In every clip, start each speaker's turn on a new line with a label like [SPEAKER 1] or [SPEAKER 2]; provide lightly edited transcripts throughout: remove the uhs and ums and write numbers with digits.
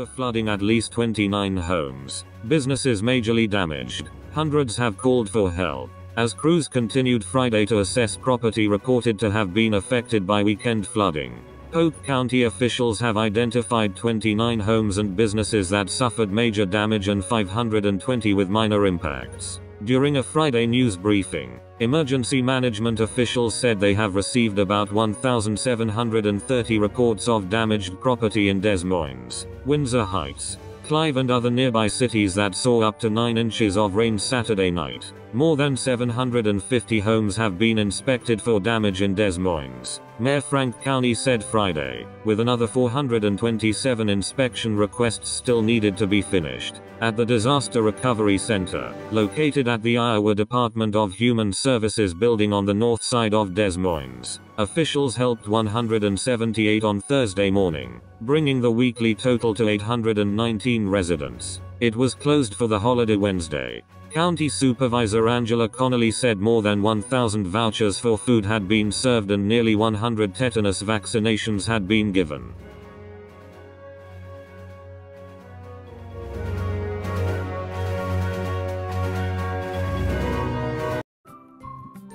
[SPEAKER 1] River flooding at least 29 homes. Businesses majorly damaged. Hundreds have called for help. As crews continued Friday to assess property reported to have been affected by weekend flooding. Polk County officials have identified 29 homes and businesses that suffered major damage and 520 with minor impacts. During a Friday news briefing, emergency management officials said they have received about 1,730 reports of damaged property in Des Moines, Windsor Heights, Clive and other nearby cities that saw up to 9 inches of rain Saturday night. More than 750 homes have been inspected for damage in Des Moines, Mayor Frank County said Friday, with another 427 inspection requests still needed to be finished. At the Disaster Recovery Center, located at the Iowa Department of Human Services building on the north side of Des Moines, officials helped 178 on Thursday morning, bringing the weekly total to 819 residents. It was closed for the holiday Wednesday. County Supervisor Angela Connolly said more than 1,000 vouchers for food had been served and nearly 100 tetanus vaccinations had been given.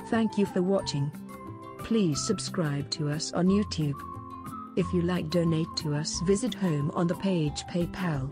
[SPEAKER 2] Thank you for watching. Please subscribe to us on YouTube. If you like, donate to us, visit home on the page PayPal.